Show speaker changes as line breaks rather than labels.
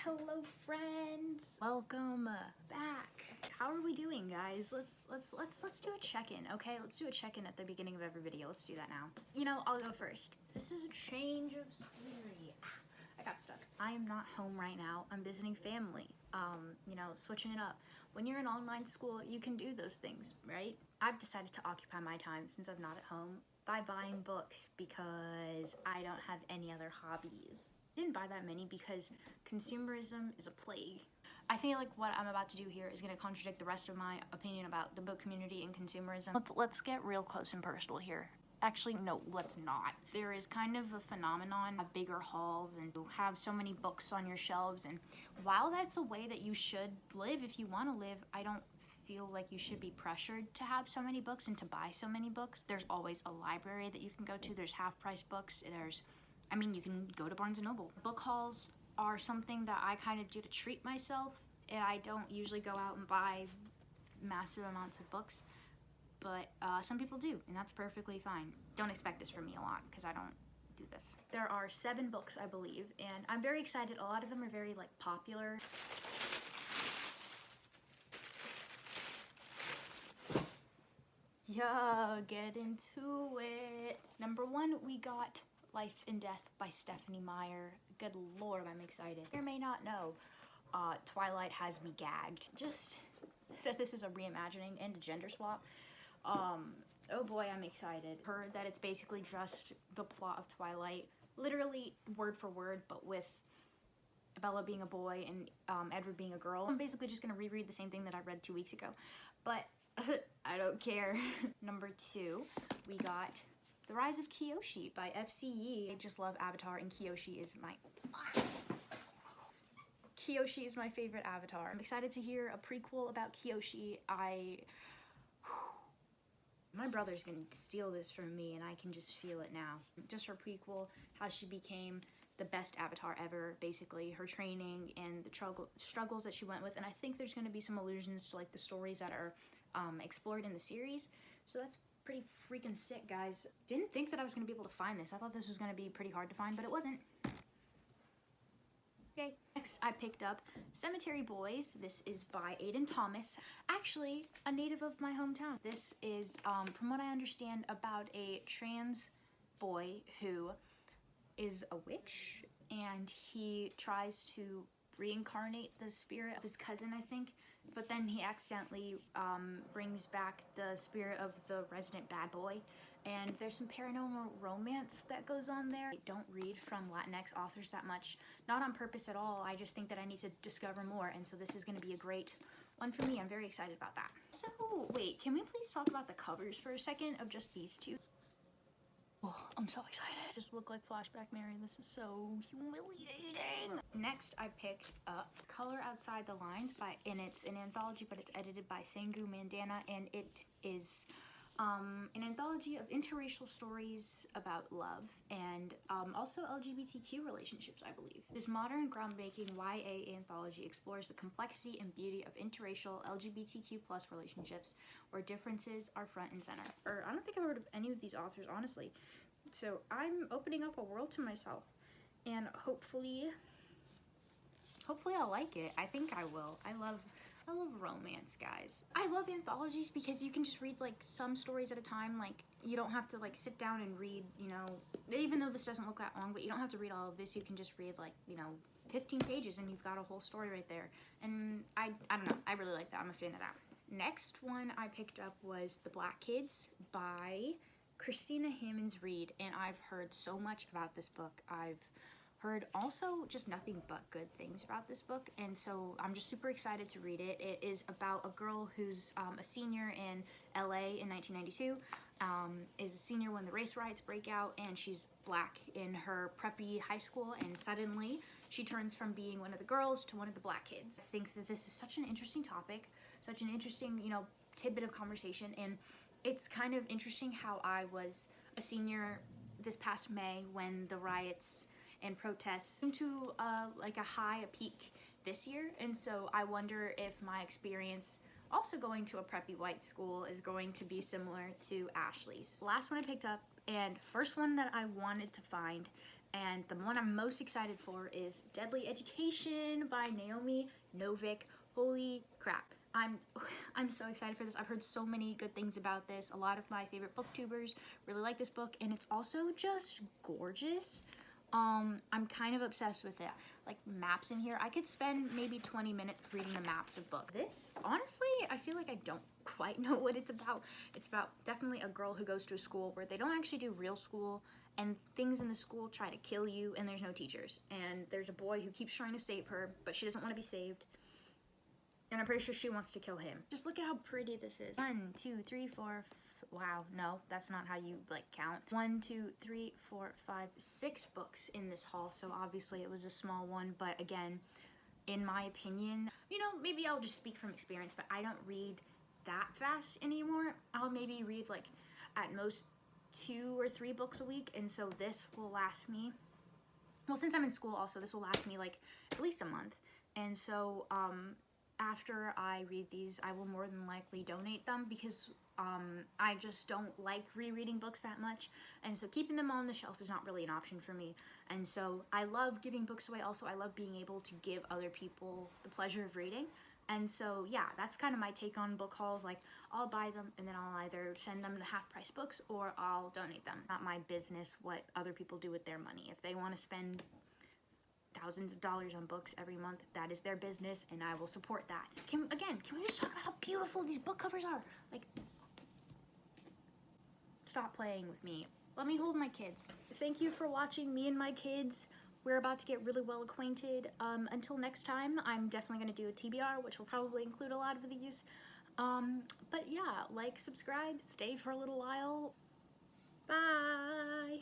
Hello friends, welcome back. How are we doing, guys? Let's do a check-in. Okay, let's do a check-in at the beginning of every video. Let's do that now. You know, I'll go first. This is a change of scenery. I got stuck. I am not home right now. I'm visiting family. You know, switching it up. When you're in online school, you can do those things, right? I've decided to occupy my time since I'm not at home by buying books because I don't have any other hobbies. I didn't buy that many because consumerism is a plague. I think like what I'm about to do here is going to contradict the rest of my opinion about the book community and consumerism. Let's get real close and personal here. Actually, no, let's not. There is kind of a phenomenon of bigger hauls and you have so many books on your shelves, and while that's a way that you should live if you want to live, I don't feel like you should be pressured to have so many books and to buy so many books. There's always a library that you can go to. There's half-price books. You can go to Barnes & Noble. Book hauls are something that I kind of do to treat myself, and I don't usually go out and buy massive amounts of books, but some people do, and that's perfectly fine. Don't expect this from me a lot, because I don't do this. There are 7 books, I believe, and I'm very excited. A lot of them are very, like, popular. Yeah, get into it. Number 1, we got Life and Death by Stephanie Meyer. Good lord, I'm excited. You may not know, Twilight has me gagged. Just that this is a reimagining and a gender swap. Oh boy, I'm excited. Heard that it's basically just the plot of Twilight, literally word for word, but with Bella being a boy and Edward being a girl. I'm basically just gonna reread the same thing that I read 2 weeks ago, but I don't care. Number 2, we got The Rise of Kyoshi by FCE. I just love Avatar, and Kyoshi is my favorite Avatar. I'm excited to hear a prequel about Kyoshi. My brother's gonna steal this from me, and I can just feel it now. Just her prequel, how she became the best Avatar ever, basically, her training and the struggles that she went with, and I think there's gonna be some allusions to like the stories that are explored in the series, so that's pretty freaking sick, guys. Didn't think that I was gonna be able to find this. I thought this was gonna be pretty hard to find, but it wasn't. Okay, next I picked up Cemetery Boys. This is by Aiden Thomas, actually a native of my hometown. This is, from what I understand, about a trans boy who is a witch, and he tries to reincarnate the spirit of his cousin, I think, but then he accidentally brings back the spirit of the resident bad boy, and there's some paranormal romance that goes on there. I don't read from Latinx authors that much, not on purpose at all. I just think that I need to discover more, and so this is going to be a great one for me. I'm very excited about that. So wait, can we please talk about the covers for a second of just these 2? Oh, I'm so excited. Just look like Flashback Mary. This is so humiliating. Next, I picked up Color Outside the Lines and it's an anthology, but it's edited by Sangu Mandana, and it is an anthology of interracial stories about love and also LGBTQ relationships, I believe. This modern, groundbreaking YA anthology explores the complexity and beauty of interracial LGBTQ+ relationships where differences are front and center. I don't think I've heard of any of these authors, honestly. So I'm opening up a world to myself, and hopefully I'll like it. I think I will. I love romance, guys. I love anthologies because you can just read like some stories at a time. Like you don't have to like sit down and read, you know, even though this doesn't look that long, but you don't have to read all of this. You can just read like, you know, 15 pages and you've got a whole story right there. And I don't know, I really like that. I'm a fan of that. Next one I picked up was The Black Kids by Christina Hammonds Reed, and I've heard so much about this book. I've heard also just nothing but good things about this book, and so I'm just super excited to read it. It is about a girl who's a senior in LA in 1992, is a senior when the race riots break out, and she's black in her preppy high school, and suddenly she turns from being one of the girls to one of the black kids. I think that this is such an interesting topic, such an interesting, you know, tidbit of conversation, and it's kind of interesting how I was a senior this past May when the riots and protests came to like a peak this year, and so I wonder if my experience also going to a preppy white school is going to be similar to Ashley's. The last one I picked up, and first one that I wanted to find, And the one I'm most excited for is Deadly Education by Naomi Novik. Holy crap. I'm so excited for this. I've heard so many good things about this. A lot of my favorite booktubers really like this book, and it's also just gorgeous. I'm kind of obsessed with it. Like maps in here. I could spend maybe 20 minutes reading the maps of book. This, honestly, I feel like I don't quite know what it's about. It's about definitely a girl who goes to a school where they don't actually do real school, and things in the school try to kill you, and there's no teachers. And there's a boy who keeps trying to save her, but she doesn't want to be saved. And I'm pretty sure she wants to kill him. Just look at how pretty this is. 1, 2, 3, 4, wow, no, that's not how you like count. 1, 2, 3, 4, 5, 6 books in this haul, so obviously it was a small one, but again, in my opinion, you know, maybe I'll just speak from experience, but I don't read that fast anymore. I'll maybe read like at most 2 or 3 books a week, and so this will last me, well, since I'm in school also, this will last me like at least a month. And so after I read these, I will more than likely donate them, because I just don't like rereading books that much, and so keeping them on the shelf is not really an option for me. And so I love giving books away. Also, I love being able to give other people the pleasure of reading. And so yeah, that's kind of my take on book hauls. Like, I'll buy them and then I'll either send them the half-price books or I'll donate them. Not my business what other people do with their money. If they want to spend thousands of dollars on books every month, that is their business, and I will support that. Can we just talk about how beautiful these book covers are? Like, stop playing with me. Let me hold my kids. Thank you for watching me and my kids. We're about to get really well acquainted. Until next time, I'm definitely going to do a TBR, which will probably include a lot of these. But yeah, like, subscribe, stay for a little while. Bye!